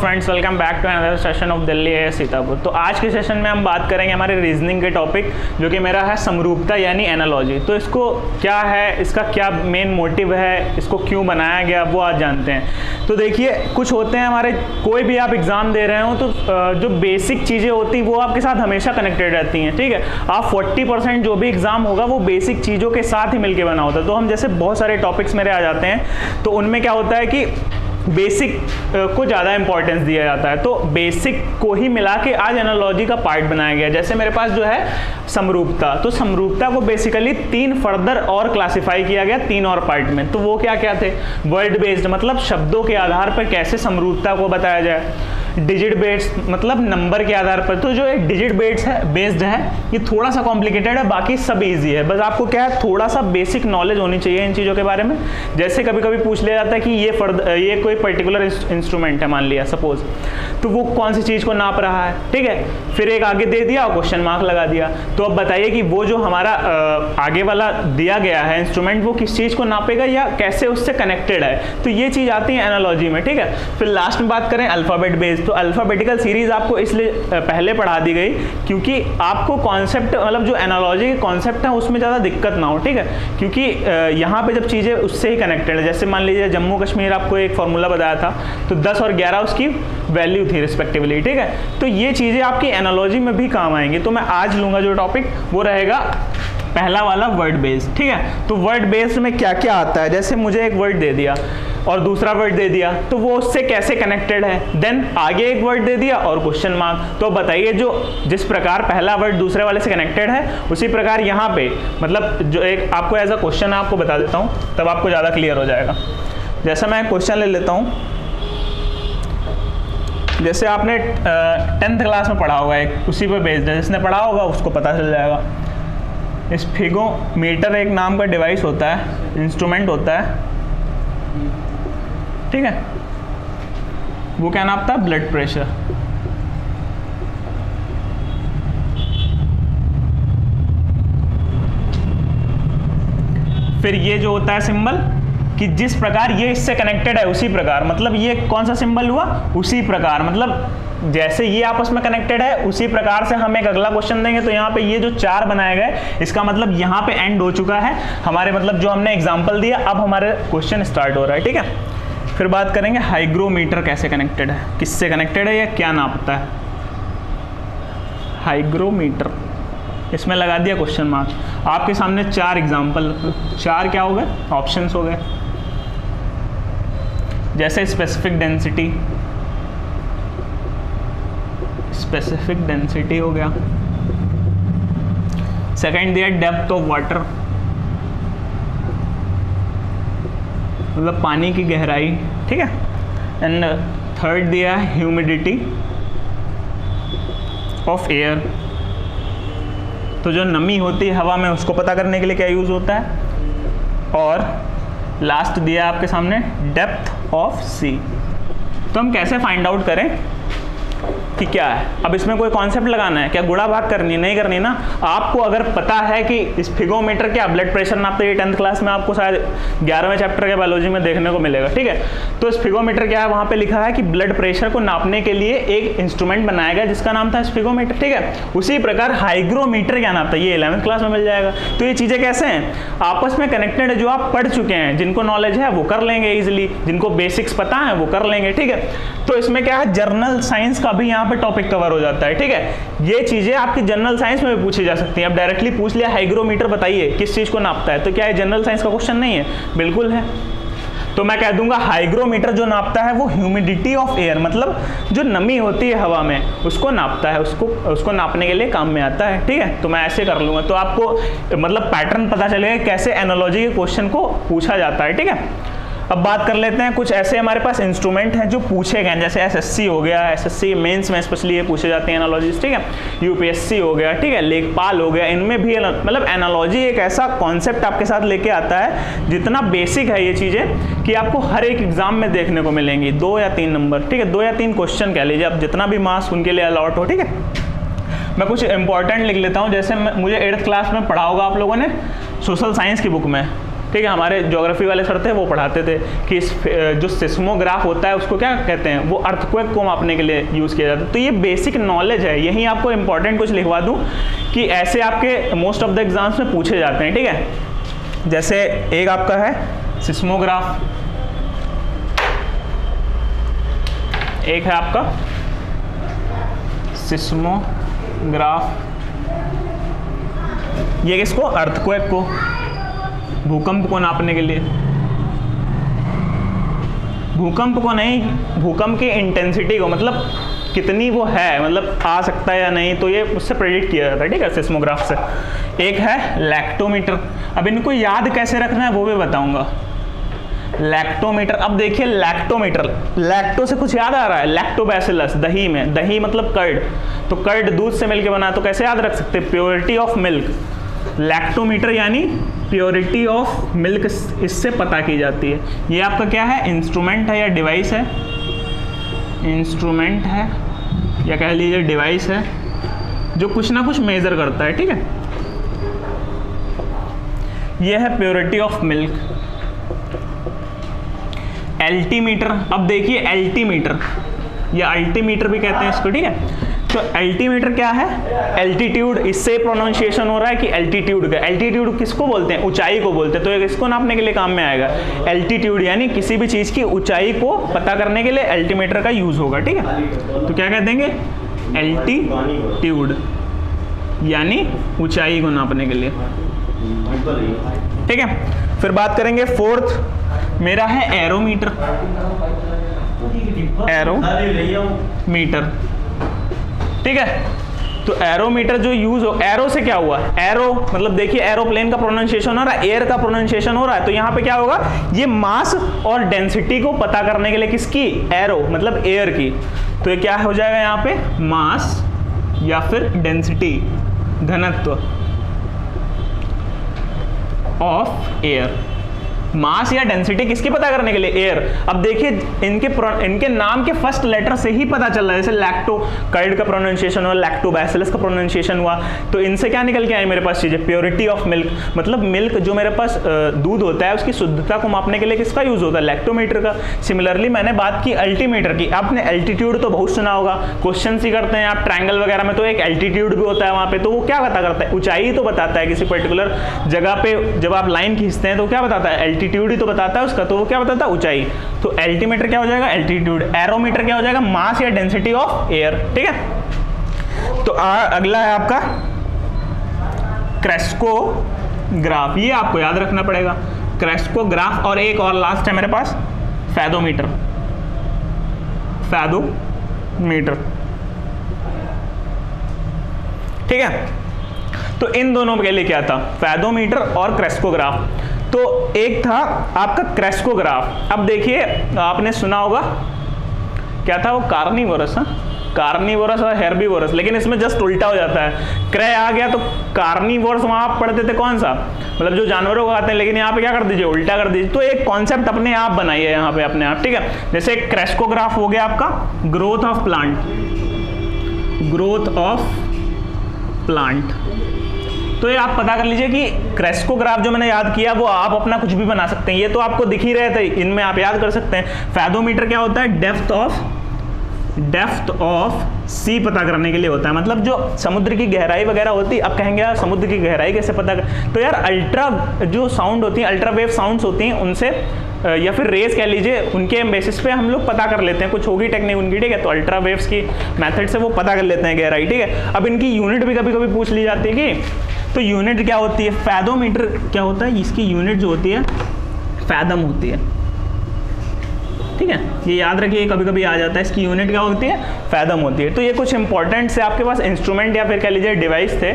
Friends, welcome back to another session of Delhi AIS Sitapur. तो आज के सेशन में हम बात करेंगे हमारे रीजनिंग के टॉपिक, जो कि मेरा है समरूपता यानी एनालॉजी। तो इसको क्या है, इसका क्या मेन मोटिव है, इसको क्यों बनाया गया, वो आज जानते हैं। तो देखिए, कुछ होते हैं हमारे, कोई भी आप एग्जाम दे रहे हो तो जो बेसिक चीज़ें होती हैं वो आपके साथ हमेशा कनेक्टेड रहती हैं, ठीक है। आप 40% जो भी एग्जाम होगा वो बेसिक चीज़ों के साथ ही मिलकर बना होता है। तो हम जैसे बहुत सारे टॉपिक्स मेरे आ जाते हैं, तो उनमें क्या होता है कि बेसिक को ज़्यादा इंपॉर्टेंस दिया जाता है, तो बेसिक को ही मिला के आज एनालॉजी का पार्ट बनाया गया। जैसे मेरे पास जो है समरूपता, तो समरूपता को बेसिकली 3 फर्दर और क्लासिफाई किया गया 3 और पार्ट में। तो वो क्या क्या थे? वर्ड बेस्ड, मतलब शब्दों के आधार पर कैसे समरूपता को बताया जाए। डिजिट बेस्ड, मतलब नंबर के आधार पर। तो जो एक डिजिट बेस्ड है ये थोड़ा सा कॉम्प्लिकेटेड है, बाकी सब इजी है। बस आपको क्या है, थोड़ा सा बेसिक नॉलेज होनी चाहिए इन चीज़ों के बारे में। जैसे कभी कभी पूछ लिया जाता है कि ये कोई पर्टिकुलर इंस्ट्रूमेंट है, मान लिया सपोज, तो वो कौन सी चीज़ को नाप रहा है, ठीक है। फिर एक आगे दे दिया और क्वेश्चन मार्क लगा दिया। तो अब बताइए कि वो जो हमारा आगे वाला दिया गया है इंस्ट्रूमेंट, वो किस चीज़ को नापेगा या कैसे उससे कनेक्टेड है। तो ये चीज़ आती है एनालॉजी में, ठीक है। फिर लास्ट में बात करें अल्फ़ाबेट बेस्ड, तो अल्फ़ाबेटिकल सीरीज आपको इसलिए पहले पढ़ा दी गई क्योंकि आपको कॉन्सेप्ट, मतलब जो एनालॉजी के कॉन्सेप्ट है उसमें ज़्यादा दिक्कत ना हो, ठीक है। क्योंकि यहाँ पे जब चीज़ें उससे ही कनेक्टेड है, जैसे मान लीजिए जम्मू कश्मीर, आपको एक फॉर्मूला बताया था, तो 10 और 11 उसकी वैल्यू थी रिस्पेक्टिवली, ठीक है। तो ये चीज़ें आपकी एनालॉजी में भी काम आएंगी। तो मैं आज लूँगा जो टॉपिक, वो रहेगा पहला वाला वर्ड बेस्ड, ठीक है। तो वर्ड बेस्ड में क्या क्या आता है, जैसे मुझे एक वर्ड दे दिया और दूसरा वर्ड दे दिया, तो वो उससे कैसे कनेक्टेड है। देन आगे एक वर्ड दे दिया और क्वेश्चन मार्क। तो बताइए, जो जिस प्रकार पहला वर्ड दूसरे वाले से कनेक्टेड है, उसी प्रकार यहाँ पे, मतलब जो एक आपको एज अ क्वेश्चन आपको बता देता हूँ, तब आपको ज़्यादा क्लियर हो जाएगा। जैसा मैं क्वेश्चन ले लेता हूँ, जैसे आपने 10th क्लास में पढ़ा होगा, एक उसी पे बेस्ड है, जिसने पढ़ा होगा उसको पता चल जाएगा। स्फिगोमीटर एक नाम का डिवाइस होता है, इंस्ट्रूमेंट होता है, ठीक है। वो क्या नापता है? Blood pressure. फिर ये जो होता है सिंबल, कि जिस प्रकार ये इससे कनेक्टेड है उसी प्रकार, मतलब ये कौन सा सिंबल हुआ, उसी प्रकार, मतलब जैसे ये आपस में कनेक्टेड है उसी प्रकार से हम एक अगला क्वेश्चन देंगे। तो यहाँ पे ये जो 4 बनाए गए, इसका मतलब यहाँ पे एंड हो चुका है हमारे, मतलब जो हमने एग्जाम्पल दिया, अब हमारे क्वेश्चन स्टार्ट हो रहा है, ठीक है। फिर बात करेंगे हाइग्रोमीटर कैसे कनेक्टेड है, किससे कनेक्टेड है या क्या नापता है। हाइग्रोमीटर, इसमें लगा दिया क्वेश्चन मार्क। आपके सामने 4 एग्जाम्पल, 4 क्या हो गए? ऑप्शंस हो गए। जैसे स्पेसिफिक डेंसिटी हो गया। सेकंड दिया डेप्थ ऑफ वाटर, मतलब पानी की गहराई, ठीक है। एंड थर्ड दिया ह्यूमिडिटी ऑफ एयर, तो जो नमी होती है हवा में उसको पता करने के लिए क्या यूज होता है। और लास्ट दिया आपके सामने डेप्थ ऑफ सी। तो हम कैसे फाइंड आउट करें कि क्या है। अब इसमें कोई कॉन्सेप्ट लगाना है क्या, गुणा भाग करनी नहीं करनी ना। आपको अगर पता है कि स्फिगोमीटर क्या ब्लड प्रेशर नापते हैं, 10th क्लास में आपको शायद 11वें चैप्टर के बायोलॉजी में देखने को मिलेगा, ठीक है। तो स्फिगोमीटर क्या है, वहाँ पे लिखा है कि ब्लड प्रेशर को नापने के लिए एक इंस्ट्रूमेंट बनाया गया जिसका नाम था स्फिगोमीटर, ठीक है। उसी प्रकार हाइग्रोमीटर क्या नापता है, ये 11th क्लास में मिल जाएगा। तो ये चीज़ें कैसे हैं, आपस में कनेक्टेड है। जो आप पढ़ चुके हैं, जिनको नॉलेज है वो कर लेंगे इजिली, जिनको बेसिक्स पता है वो कर लेंगे, ठीक है। तो इसमें क्या है, जर्नल साइंस का भी यहाँ पे टॉपिक कवर हो जाता है, ठीक है। ये चीजें आपकी जनरल साइंस में भी पूछी जा सकती हैं। अब डायरेक्टली पूछ लिया हाइग्रोमीटर बताइए किस चीज को नापता है, तो क्या ये जनरल साइंस का क्वेश्चन नहीं है? बिल्कुल है। तो मैं कह दूंगा हाइग्रोमीटर जो नापता है वो ह्यूमिडिटी ऑफ एयर, मतलब जो नमी होती है हवा में उसको नापता है, उसको नापने के लिए काम में आता है, ठीक है। तो मैं ऐसे कर लूंगा, तो आपको मतलब पैटर्न पता चलेगा कैसे एनालॉजी के क्वेश्चन को पूछा जाता है, ठीक है। अब बात कर लेते हैं कुछ ऐसे हमारे पास इंस्ट्रूमेंट हैं जो पूछे गए, जैसे एसएससी हो गया, एसएससी मेंस में स्पेशली ये पूछे जाते हैं एनालॉजीज, ठीक है। यूपीएससी हो गया, ठीक है, लेखपाल हो गया, इनमें भी मतलब एनालॉजी एक ऐसा कॉन्सेप्ट आपके साथ लेके आता है जितना बेसिक है ये चीज़ें कि आपको हर एक एग्जाम में देखने को मिलेंगी। 2 या 3 नंबर, ठीक है, 2 या 3 क्वेश्चन कह लीजिए, अब जितना भी मार्क्स उनके लिए अलॉट हो, ठीक है। मैं कुछ इंपॉर्टेंट लिख लेता हूँ। जैसे मुझे 8th क्लास में पढ़ा होगा आप लोगों ने सोशल साइंस की बुक में, ठीक है, हमारे ज्योग्राफी वाले सर थे वो पढ़ाते थे कि जो सिस्मोग्राफ होता है उसको क्या कहते हैं, वो अर्थक्वेक को मापने के लिए यूज़ किया जाता है। तो ये बेसिक नॉलेज है, यही आपको इंपॉर्टेंट कुछ लिखवा दूँ कि ऐसे आपके मोस्ट ऑफ द एग्जाम्स में पूछे जाते हैं। ठीक है, जैसे एक आपका है सिस्मोग्राफ, एक है आपका सिस्मोग्राफ, ये किसको, अर्थक्वेक को, भूकंप को नापने के लिए, भूकंप को नहीं, भूकंप की इंटेंसिटी को, मतलब कितनी वो है, मतलब आ सकता है या नहीं, तो ये उससे प्रेडिक्ट किया जाता है। ठीक है, सिस्मोग्राफ से। एक है लैक्टोमीटर, अब इनको याद कैसे रखना है वो भी बताऊंगा। लैक्टोमीटर, अब देखिए लैक्टोमीटर, लैक्टो से कुछ याद आ रहा है, लैक्टोबैसिलस, दही में, दही मतलब कर्ड, तो कर्ड दूध से मिलके बना, तो कैसे याद रख सकते हैं, प्योरिटी ऑफ मिल्क। लैक्टोमीटर यानी प्योरिटी ऑफ मिल्क इससे पता की जाती है। ये आपका क्या है, इंस्ट्रूमेंट है या डिवाइस है, इंस्ट्रूमेंट है या कह लीजिए डिवाइस है जो कुछ ना कुछ मेजर करता है। ठीक है, ये है प्योरिटी ऑफ मिल्क। एल्टीमीटर, अब देखिए एल्टीमीटर या अल्टीमीटर भी कहते हैं इसको। ठीक है, तो एल्टीमीटर क्या है, एल्टीट्यूड, इससे प्रोनाउंसिएशन हो रहा है कि एल्टीट्यूड का, एल्टीट्यूड किसको बोलते हैं, ऊंचाई को बोलते हैं, तो ये इसको नापने के लिए काम में आएगा। एल्टीट्यूड यानी किसी भी चीज की ऊंचाई को पता करने के लिए एल्टीमीटर का यूज होगा। ठीक है, तो क्या कह देंगे, एल्टीट्यूड यानी ऊंचाई को नापने के लिए। ठीक है, फिर बात करेंगे फोर्थ, मेरा है एरोमीटर, एरोमीटर। ठीक है, तो एरोमीटर जो यूज हो, एरो से क्या हुआ, एरो मतलब देखिए एरोप्लेन का प्रोनाउंसिएशन हो रहा है, एयर का प्रोनाउंसिएशन हो रहा है, तो यहाँ पे क्या होगा, ये मास और डेंसिटी को पता करने के लिए किसकी, एरो मतलब एयर की, तो ये क्या हो जाएगा यहाँ पे, मास या फिर डेंसिटी, घनत्व ऑफ एयर। मास या डेंसिटी किसकी पता करने के लिए, एयर। अब देखिए इनके नाम के फर्स्ट लेटर से ही पता चल रहा है, जैसे लैक्टो, कर्ड का प्रोनाउंसिएशन हुआ, लैक्टोबैसिलस का प्रोनाउंसिएशन हुआ, तो इनसे क्या निकल के आए मेरे पास चीजें, प्योरिटी ऑफ मिल्क, मतलब मिल्क जो मेरे पास दूध होता है उसकी शुद्धता को मापने के लिए किसका यूज होता है, लैक्टोमीटर का। सिमिलरली मैंने बात की अल्टीमीटर की, आपने एल्टीट्यूड तो बहुत सुना होगा, क्वेश्चन ही करते हैं आप ट्रायंगल वगैरह में, तो एक एल्टीट्यूड भी होता है वहां पे, तो वो क्या पता करता है, ऊंचाई तो बताता है किसी पर्टिकुलर जगह पे, जब आप लाइन खींचते हैं तो क्या बताता है, एल्टीट्यूड ही तो बताता है उसका, तो वो क्या बताता है, ऊंचाई। तो एल्टीमीटर क्या हो जाएगा, एल्टीट्यूड। एरोमीटर क्या हो जाएगा, मास या डेंसिटी ऑफ एयर। ठीक है, तो अगला है आपका क्रेस्कोग्राफ, ये आपको याद रखना पड़ेगा, क्रेस्कोग्राफ। और एक और लास्ट है मेरे पास फैदोमीटर, फैदोमीटर। ठीक है, तो इन दोनों के लिए क्या था, फैदोमीटर और क्रेस्कोग्राफ। तो एक था आपका क्रेस्कोग्राफ, अब देखिए आपने सुना होगा क्या था वो, कार्निवोरस, कार्निवोरस और हेर्बीवोरस, लेकिन इसमें जस्ट उल्टा हो जाता है, क्रे आ गया तो कार्निवोरस वहां आप पढ़ते थे कौन सा, मतलब जो जानवरों को खाते हैं, लेकिन यहाँ पे क्या कर दीजिए, उल्टा कर दीजिए। तो एक कॉन्सेप्ट अपने आप बनाइए यहाँ पे अपने आप। ठीक है, जैसे क्रेस्कोग्राफ हो गया आपका growth of plant, growth of plant, तो ये आप पता कर लीजिए कि क्रेस्कोग्राफ जो मैंने याद किया वो आप अपना कुछ भी बना सकते हैं, ये तो आपको दिख ही रहे थे, इनमें आप याद कर सकते हैं। फैदोमीटर क्या होता है, डेप्थ ऑफ सी पता करने के लिए होता है, मतलब जो समुद्र की गहराई वगैरह होती है। अब कहेंगे यार समुद्र की गहराई कैसे पता कर, तो यार अल्ट्रा जो साउंड होती है, अल्ट्रावेव साउंड्स होती हैं, उनसे या फिर रेस कह लीजिए, उनके बेसिस पे हम लोग पता कर लेते हैं, कुछ होगी टेक्निक उनकी। ठीक है, तो अल्ट्रा वेव्स की मेथड से वो पता कर लेते हैं गहराई। ठीक है, अब इनकी यूनिट भी कभी कभी पूछ ली जाती है कि, तो यूनिट क्या होती है, फैदोमीटर क्या होता है, इसकी यूनिट जो होती है फैदम होती है। ठीक है, ये याद रखिए, कभी कभी आ जाता है, इसकी यूनिट क्या होती है, फैदम होती है। तो ये कुछ इंपॉर्टेंट से आपके पास इंस्ट्रूमेंट या फिर कह लीजिए डिवाइस थे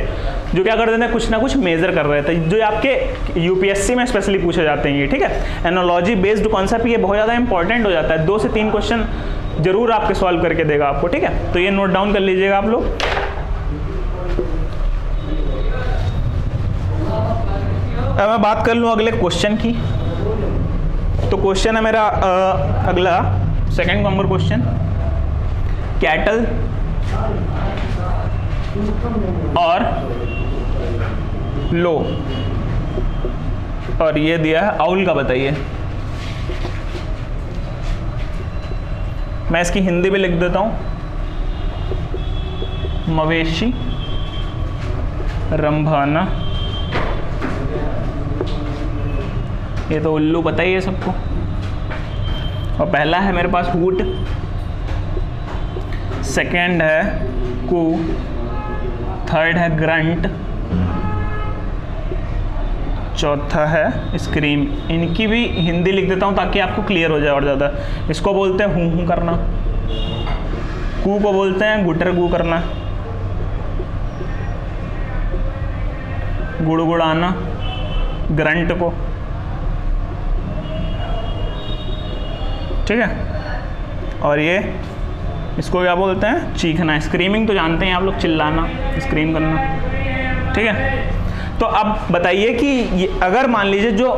जो क्या करते थे, कुछ ना कुछ मेजर कर रहे थे, जो आपके यूपीएससी में स्पेशली पूछे जाते हैं ये। ठीक है, एनालॉजी बेस्ड कॉन्सेप्ट ये बहुत ज़्यादा इंपॉर्टेंट हो जाता है, 2 से 3 क्वेश्चन जरूर आपके सॉल्व करके देगा आपको। ठीक है, तो ये नोट डाउन कर लीजिएगा आप लोग। अब मैं बात कर लूँ अगले क्वेश्चन की, तो क्वेश्चन है मेरा अगला सेकंड नंबर क्वेश्चन, कैटल और लो और ये दिया है आउल का, बताइए। मैं इसकी हिंदी भी लिख देता हूं, मवेशी, रंभाना, ये तो उल्लू पता ही है सबको। और पहला है मेरे पास हूट, सेकंड है कू, थर्ड है ग्रंट, चौथा है स्क्रीम। इनकी भी हिंदी लिख देता हूँ ताकि आपको क्लियर हो जाए और ज़्यादा। इसको बोलते हैं हूँ करना, कू को बोलते हैं गुटर गू करना, गुड़गुड़ाना, ग्रंट को, ठीक है। और ये इसको क्या बोलते हैं, चीखना। स्क्रीमिंग तो जानते हैं आप लोग, चिल्लाना, स्क्रीम करना, ठीक है। तो अब बताइए कि अगर मान लीजिए जो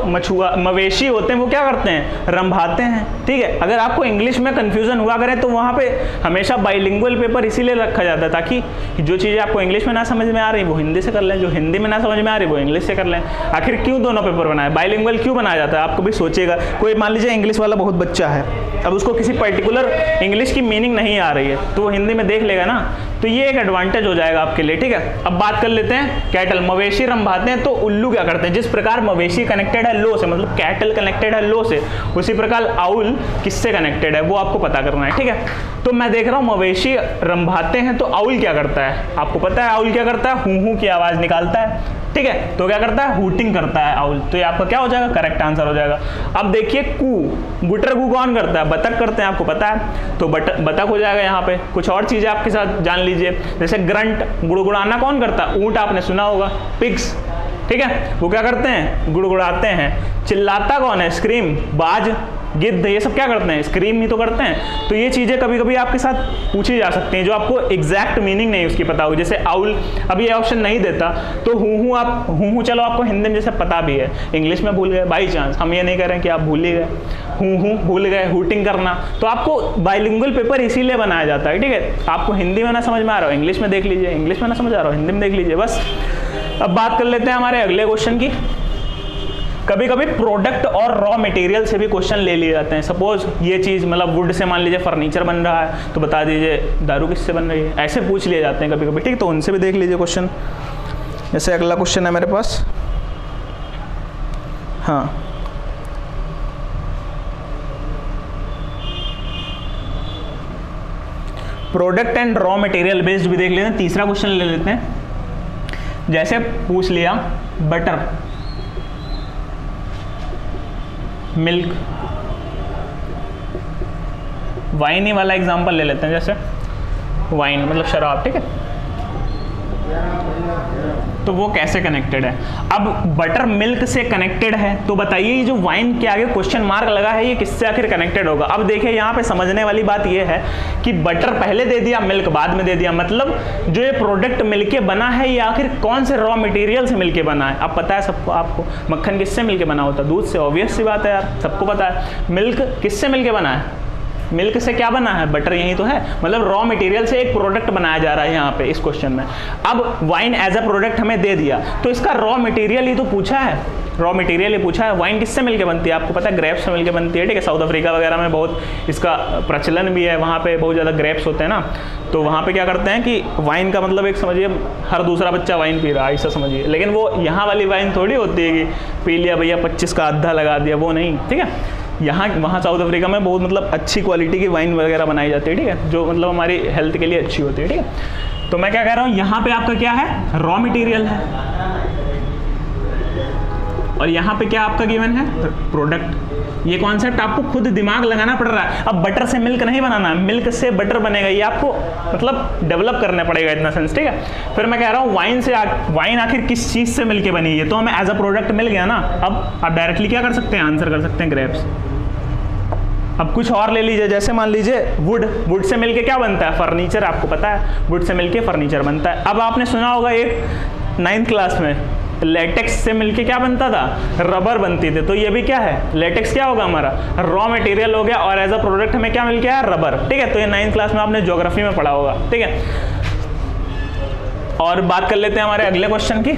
मवेशी होते हैं वो क्या करते हैं, रंभाते हैं, ठीक है। अगर आपको इंग्लिश में कंफ्यूजन हुआ करें तो वहाँ पे हमेशा बाइलिंगुअल पेपर इसीलिए रखा जाता है ताकि जो चीज़ें आपको इंग्लिश में ना समझ में आ रही वो हिंदी से कर लें, जो हिंदी में ना समझ में आ रही वो इंग्लिश से कर लें। आखिर क्यों दोनों पेपर बनाए, बाइलिंगुअल क्यों बनाया जाता है, आपको भी सोचिएगा। कोई मान लीजिए इंग्लिश वाला बहुत बच्चा है, अब उसको किसी पर्टिकुलर इंग्लिश की मीनिंग नहीं आ रही है तो वो हिंदी में देख लेगा ना, तो ये एक एडवांटेज हो जाएगा आपके लिए, ठीक है। अब बात कर लेते हैं कैटल। मवेशी रंभाते हैं तो उल्लू क्या करते हैं, जिस प्रकार मवेशी कनेक्टेड है लो से, मतलब कैटल कनेक्टेड है लो से, उसी प्रकार आउल किससे कनेक्टेड है वो आपको पता करना है, ठीक है। तो मैं देख रहा हूँ मवेशी रंभाते हैं तो आउल क्या करता है, आपको पता है आउल क्या करता है, हूँ हूँ की आवाज़ निकालता है, ठीक है। तो क्या करता है, हूटिंग करता है आउल। तो ये आपका क्या हो जाएगा, करेक्ट आंसर हो जाएगा। अब देखिए कू, गुटर गू कौन करता है, बतख करते हैं, आपको पता है, तो बतख हो जाएगा यहाँ पे। कुछ और चीज़ें आपके साथ जान लीजिए, जैसे ग्रंट, गुड़गुड़ाना कौन करता है, ऊँट आपने सुना होगा, पिग्स, ठीक है, वो क्या करते हैं, गुड़गुड़ाते हैं। चिल्लाता कौन है, स्क्रीम, बाज, गिद्ध, ये सब क्या करते हैं, स्क्रीम ही तो करते हैं। तो ये चीज़ें कभी कभी आपके साथ पूछी जा सकती हैं जो आपको एग्जैक्ट मीनिंग नहीं उसकी पता होगी। जैसे आउल, अब ये ऑप्शन नहीं देता तो हूँ आप हूँ चलो आपको हिंदी में जैसे पता भी है, इंग्लिश में भूल गए बाई चांस, हम ये नहीं कह रहे हैं कि आप भूल ही गए, हूँ भूल गए, हूटिंग करना। तो आपको बाइलिंगुअल पेपर इसीलिए बनाया जाता है, ठीक है। आपको हिंदी में ना समझ में आ रहा हो इंग्लिश में देख लीजिए, इंग्लिश में ना समझ आ रहा हो हिंदी में देख लीजिए, बस। अब बात कर लेते हैं हमारे अगले क्वेश्चन की। कभी कभी प्रोडक्ट और रॉ मटेरियल से भी क्वेश्चन ले लिए जाते हैं। सपोज ये चीज़ मतलब वुड से मान लीजिए फर्नीचर बन रहा है तो बता दीजिए दारू किससे बन रही है, ऐसे पूछ लिए जाते हैं कभी कभी, ठीक। तो उनसे भी देख लीजिए क्वेश्चन। जैसे अगला क्वेश्चन है मेरे पास, हाँ, product and raw material based भी देख लेते हैं। तीसरा क्वेश्चन ले लेते हैं। जैसे पूछ लिया बटर, मिल्क, वाइन ही वाला एग्जांपल ले लेते हैं। जैसे वाइन मतलब शराब, ठीक है, तो वो कैसे कनेक्टेड है। अब बटर मिल्क से कनेक्टेड है तो बताइए ये जो वाइन के आगे क्वेश्चन मार्क लगा है ये किससे आखिर कनेक्टेड होगा। अब देखिए यहाँ पे समझने वाली बात ये है कि बटर पहले दे दिया, मिल्क बाद में दे दिया, मतलब जो ये प्रोडक्ट मिलके बना है ये आखिर कौन से रॉ मटेरियल से मिलके बना है। अब पता है सबको, आपको मक्खन किससे मिलके बना होता है, दूध से, ऑब्वियस सी बात है यार, सबको पता है। मिल्क किससे मिलके बना है, मिल्क से क्या बना है, बटर, यही तो है। मतलब रॉ मटेरियल से एक प्रोडक्ट बनाया जा रहा है यहाँ पे इस क्वेश्चन में। अब वाइन एज अ प्रोडक्ट हमें दे दिया तो इसका रॉ मटेरियल ही तो पूछा है, रॉ मटेरियल ही पूछा है। वाइन किससे मिलके बनती है, आपको पता है ग्रेप्स से मिलके बनती है, ठीक है। साउथ अफ्रीका वगैरह में बहुत इसका प्रचलन भी है, वहाँ पे बहुत ज़्यादा ग्रेप्स होते हैं ना, तो वहाँ पे क्या करते हैं कि वाइन का मतलब एक समझिए हर दूसरा बच्चा वाइन पी रहा है, ऐसा समझिए। लेकिन वो यहाँ वाली वाइन थोड़ी होती है कि पी लिया भैया 25 का आधा लगा दिया, वो नहीं, ठीक है। यहाँ वहाँ साउथ अफ्रीका में बहुत मतलब अच्छी क्वालिटी की वाइन वगैरह बनाई जाती है, ठीक है, जो मतलब हमारी हेल्थ के लिए अच्छी होती है, ठीक है। तो मैं क्या कह रहा हूँ, यहाँ पे आपका क्या है, रॉ मटेरियल है, और यहाँ पे क्या आपका गिवन है, प्रोडक्ट। ये कॉन्सेप्ट आपको खुद दिमाग लगाना पड़ रहा है। अब बटर से मिल्क नहीं बनाना, मिल्क से बटर बनेगा, ये आपको मतलब डेवलप करना पड़ेगा इतना सेंस, ठीक है। फिर मैं कह रहा हूँ वाइन से, वाइन आखिर किस चीज़ से मिलके बनी है, तो हमें एज अ प्रोडक्ट मिल गया ना। अब आप डायरेक्टली क्या कर सकते हैं, आंसर कर सकते हैं ग्रेप्स। अब कुछ और ले लीजिए, जैसे मान लीजिए वुड, वुड से मिलके क्या बनता है, फर्नीचर, आपको पता है वुड से मिलके फर्नीचर बनता है। अब आपने सुना होगा एक 9th क्लास में लेटेक्स से मिलके क्या बनता था, रबर बनती थी। तो ये भी क्या है, लेटेक्स क्या होगा हमारा, रॉ मटेरियल हो गया, और एज अ प्रोडक्ट हमें क्या मिल गया, रबर, ठीक है। तो ये 9th क्लास में आपने ज्योग्राफी में पढ़ा होगा, ठीक है। और बात कर लेते हैं हमारे अगले क्वेश्चन की।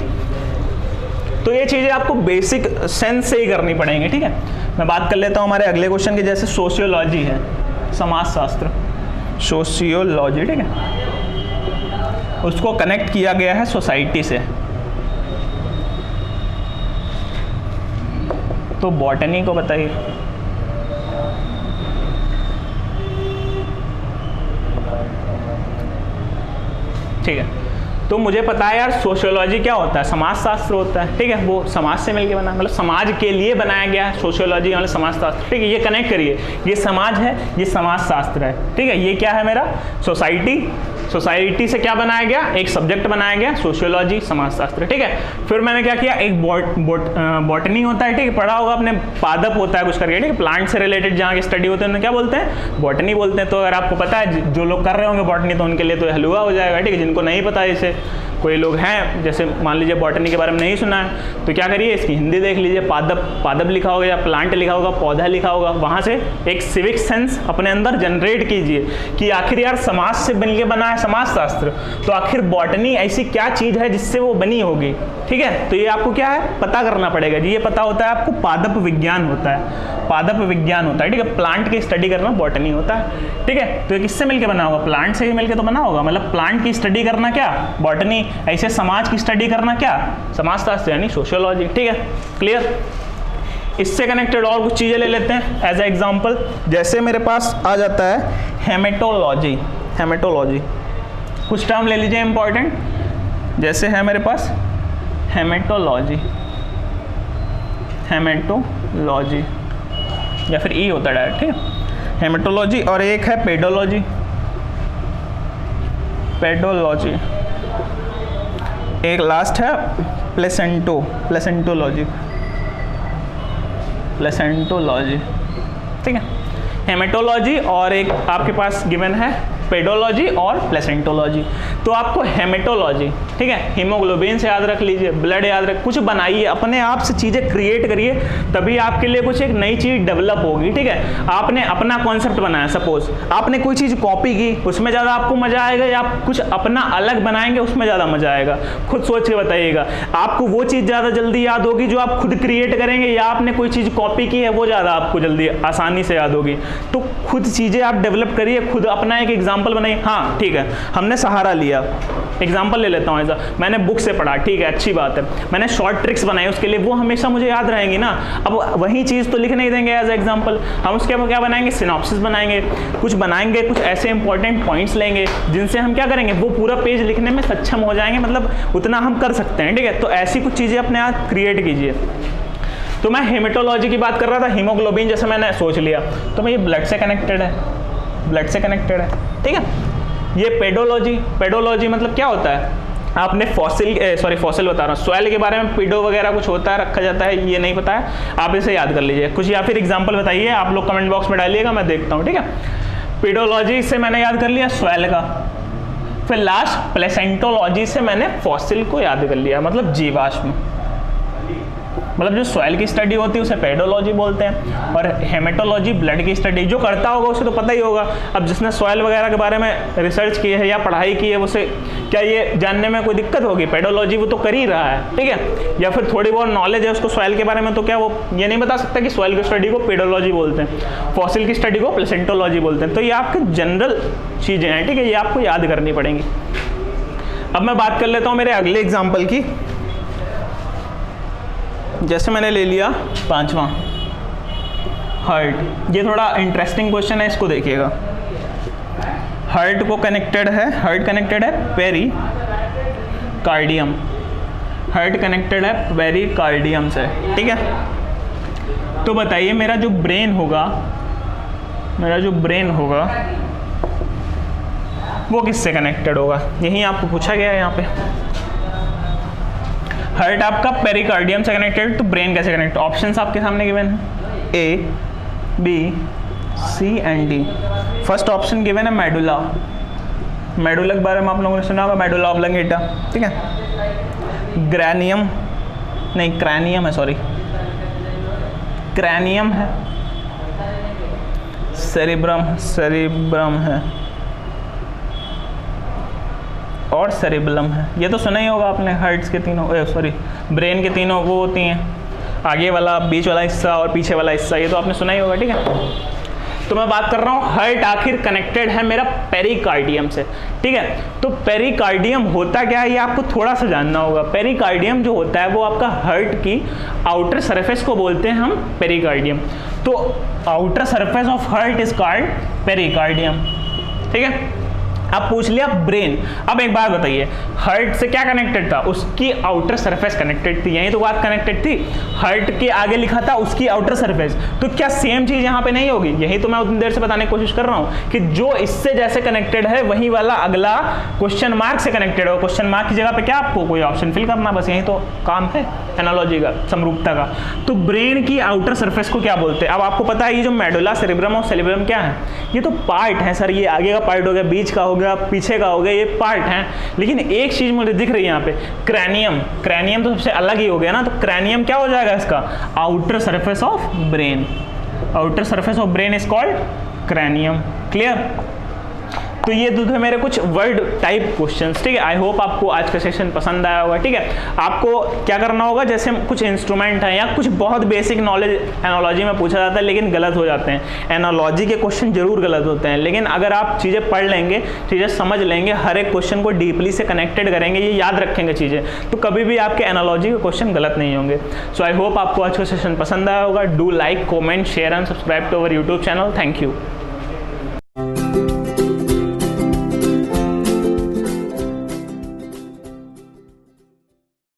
तो ये चीज़ें आपको बेसिक सेंस से ही करनी पड़ेंगी, ठीक है। मैं बात कर लेता हूँ हमारे अगले क्वेश्चन की, जैसे सोशियोलॉजी है, समाजशास्त्र, सोशियोलॉजी, ठीक है, उसको कनेक्ट किया गया है सोसाइटी से। तो बॉटनी को बताइए, ठीक है। तो मुझे पता है यार सोशियोलॉजी क्या होता है, समाजशास्त्र होता है, ठीक है, वो समाज से मिलके बना, मतलब समाज के लिए बनाया गया है सोशियोलॉजी मतलब समाजशास्त्र, ठीक है। ये कनेक्ट करिए, ये समाज है, ये समाजशास्त्र है, ठीक है। ये क्या है मेरा सोसाइटी, सोसाइटी से क्या बनाया गया, एक सब्जेक्ट बनाया गया सोशियोलॉजी समाजशास्त्र, ठीक है। फिर मैंने क्या किया, एक बॉटनी होता है, ठीक है, पढ़ा होगा आपने, पादप होता है कुछ करके, ठीक है, प्लांट से रिलेटेड जहाँ की स्टडी होते हैं उन्हें क्या बोलते हैं, बॉटनी बोलते हैं। तो अगर आपको पता है, जो लोग कर रहे होंगे बॉटनी तो उनके लिए तो हलवा हो जाएगा, ठीक है। जिनको नहीं पता है, इसे कोई लोग हैं जैसे मान लीजिए बॉटनी के बारे में नहीं सुना है, तो क्या करिए, इसकी हिंदी देख लीजिए, पादप लिखा होगा या प्लांट लिखा होगा, पौधा लिखा होगा, वहाँ से एक सिविक सेंस अपने अंदर जनरेट कीजिए कि आखिर यार समाज से मिलके बना है समाजशास्त्र, तो आखिर बॉटनी ऐसी क्या चीज़ है जिससे वो बनी होगी, ठीक है। तो ये आपको क्या है पता करना पड़ेगा जी। ये पता होता है आपको, पादप विज्ञान होता है, पादप विज्ञान होता है, ठीक है। प्लांट की स्टडी करना बॉटनी होता है, ठीक है। तो ये किससे मिलके बना होगा, प्लांट से ही मिलके तो बना होगा, मतलब प्लांट की स्टडी करना क्या, बॉटनी, ऐसे समाज की स्टडी करना क्या, समाजशास्त्र यानी सोशियोलॉजी, ठीक है, क्लियर। इससे कनेक्टेड और कुछ चीज़ें ले लेते हैं एज ए एग्जाम्पल, जैसे मेरे पास आ जाता है हेमेटोलॉजी, हेमेटोलॉजी, कुछ टर्म ले लीजिए इंपॉर्टेंट, जैसे है मेरे पास हेमेटोलॉजी, हेमेटोलॉजी या फिर ई होता है डायरेक्ट, ठीक है, हेमेटोलॉजी। और एक है पेडोलॉजी, पेडोलॉजी, एक लास्ट है प्लेसेंटोलॉजी, प्लेसेंटोलॉजी, ठीक है, हेमेटोलॉजी और एक आपके पास गिवन है पेडोलॉजी और प्लेसेंटोलॉजी। तो आपको हेमेटोलॉजी, ठीक है, हीमोग्लोबिन से याद रख लीजिए, ब्लड याद रख, कुछ बनाइए अपने आप से, चीज़ें क्रिएट करिए, तभी आपके लिए कुछ एक नई चीज़ डेवलप होगी, ठीक है। आपने अपना कॉन्सेप्ट बनाया, सपोज आपने कोई चीज़ कॉपी की, उसमें ज़्यादा आपको मजा आएगा, या आप कुछ अपना अलग बनाएंगे उसमें ज़्यादा मजा आएगा, खुद सोच के बताइएगा। आपको वो चीज़ ज़्यादा जल्दी याद होगी जो आप खुद क्रिएट करेंगे, या आपने कोई चीज़ कॉपी की है वो ज़्यादा आपको जल्दी आसानी से याद होगी। तो खुद चीज़ें आप डेवलप करिए, खुद अपना एक एग्जाम्पल बनाइए। हाँ ठीक है, हमने सहारा लिया, एग्जाम्पल ले लेता हूँ ऐसा, मैंने बुक से पढ़ा, ठीक है, अच्छी बात है, मैंने शॉर्ट ट्रिक्स बनाई उसके लिए, वो हमेशा मुझे याद रहेंगी ना। अब वही चीज़ तो लिख नहीं देंगे एज एग्जाम्पल, हम उसके क्या बनाएंगे, सिनॉप्सिस बनाएंगे, कुछ ऐसे इंपॉर्टेंट पॉइंट्स लेंगे जिनसे हम क्या करेंगे, वो पूरा पेज लिखने में सक्षम हो जाएंगे, मतलब उतना हम कर सकते हैं, ठीक है। तो ऐसी कुछ चीज़ें अपने आप क्रिएट कीजिए। तो मैं हेमेटोलॉजी की बात कर रहा था, हीमोग्लोबिन जैसे मैंने सोच लिया, तो मैं ये ब्लड से कनेक्टेड है, ब्लड से कनेक्टेड है, ठीक है। ये पेडोलॉजी, पेडोलॉजी मतलब क्या होता है, आपने फॉसिल बता रहा हूँ, सॉइल के बारे में पीडो वगैरह कुछ होता है, रखा जाता है, ये नहीं पता है, आप इसे याद कर लीजिए कुछ, या फिर एग्जांपल बताइए, आप लोग कमेंट बॉक्स में डालिएगा, मैं देखता हूँ, ठीक है। पेडोलॉजी से मैंने याद कर लिया सॉइल का, फिर लास्ट प्लेसेंटोलॉजी से मैंने फॉसिल को याद कर लिया, मतलब जीवाश्म, मतलब जो सॉइल की स्टडी होती है उसे पेडोलॉजी बोलते हैं, और हेमेटोलॉजी ब्लड की स्टडी, जो करता होगा उसे तो पता ही होगा। अब जिसने सॉइल वगैरह के बारे में रिसर्च की है या पढ़ाई की है, उसे क्या ये जानने में कोई दिक्कत होगी, पेडोलॉजी वो तो कर ही रहा है, ठीक है। या फिर थोड़ी बहुत नॉलेज है उसको सॉइल के बारे में, तो क्या वो ये नहीं बता सकता कि सॉइल की स्टडी को पेडोलॉजी बोलते हैं, फॉसिल की स्टडी को प्लेसेंटोलॉजी बोलते हैं। तो ये आपके जनरल चीज़ें हैं, ठीक है, ये आपको याद करनी पड़ेंगी। अब मैं बात कर लेता हूँ मेरे अगले एग्जाम्पल की, जैसे मैंने ले लिया 5वां हार्ट। ये थोड़ा इंटरेस्टिंग क्वेश्चन है, इसको देखिएगा। हार्ट को कनेक्टेड है, हार्ट कनेक्टेड है पेरिकार्डियम, हार्ट कनेक्टेड है पेरिकार्डियम से, ठीक है। तो बताइए मेरा जो ब्रेन होगा वो किससे कनेक्टेड होगा, यही आपको पूछा गया है यहाँ पे। हार्ट आपका पेरिकार्डियम से कनेक्टेड, तो ब्रेन कैसे कनेक्ट, ऑप्शंस आपके सामने गिवन है, A, B, C and D. First option given है मेडुला, मेडुला के बारे में आप लोगों ने सुना होगा, मेडुला ऑब्लंगेटा, ठीक है। ग्रैनियम नहीं, क्रैनियम है, सॉरी, क्रैनियम है, सेरिब्रम है, और सेरिबेलम है। ये तो सुना ही होगा आपने, हार्ट्स के तीनों, ब्रेन के तीनों वो होती हैं, आगे वाला, बीच वाला हिस्सा और पीछे वाला हिस्सा, ये तो आपने सुना ही होगा, ठीक है। तो मैं बात कर रहा हूँ हार्ट आखिर कनेक्टेड है मेरा पेरिकार्डियम से, ठीक है। तो पेरिकार्डियम होता क्या है ये आपको थोड़ा सा जानना होगा। पेरिकार्डियम जो होता है वो आपका हार्ट की आउटर सरफेस को बोलते हैं हम पेरिकार्डियम। तो outer surface of heart is called pericardium, ठीक है। अब पूछ लिया ब्रेन। अब एक बात बताइए, हार्ट से क्या कनेक्टेड था? उसकी आउटर सरफेस कनेक्टेड थी, यही तो बात कनेक्टेड थी। हार्ट के आगे लिखा था उसकी आउटर सरफेस, तो क्या सेम चीज यहाँ पे नहीं होगी? यही तो मैं उतनी देर से बताने की कोशिश कर रहा हूँ कि जो इससे जैसे कनेक्टेड है वही वाला अगला क्वेश्चन मार्क से कनेक्टेड हो। क्वेश्चन मार्क की जगह पे क्या आपको कोई ऑप्शन फिल करना, बस यही तो काम है एनालॉजी का, समरूपता का। तो ब्रेन की आउटर सरफेस को क्या बोलते हैं? अब आपको पता है ये जो मेडुला सेरेब्रम और सेरेब्रम क्या है, ये तो पार्ट है सर। ये आगे का पार्ट हो गया, बीच का हो गया, पीछे का हो गया, ये पार्ट है। लेकिन एक चीज मुझे दिख रही है यहाँ पे, क्रैनियम। क्रैनियम तो सबसे अलग ही हो गया ना, तो क्रैनियम क्या हो जाएगा इसका? Outer surface of brain. Outer surface of brain is called cranium. Clear? तो ये दो थे मेरे कुछ वर्ड टाइप क्वेश्चंस, ठीक है। आई होप आपको आज का सेशन पसंद आया होगा, ठीक है। आपको क्या करना होगा, जैसे कुछ इंस्ट्रूमेंट है या कुछ बहुत बेसिक नॉलेज एनालॉजी में पूछा जाता है लेकिन गलत हो जाते हैं। एनालॉजी के क्वेश्चन जरूर गलत होते हैं, लेकिन अगर आप चीज़ें पढ़ लेंगे, चीज़ें समझ लेंगे, हर एक क्वेश्चन को डीपली से कनेक्टेड करेंगे, ये याद रखेंगे चीज़ें, तो कभी भी आपके एनालॉजी के क्वेश्चन गलत नहीं होंगे। सो आई होप आपको आज का सेशन पसंद आया होगा। Do like, comment, share and subscribe to our YouTube channel. Thank you.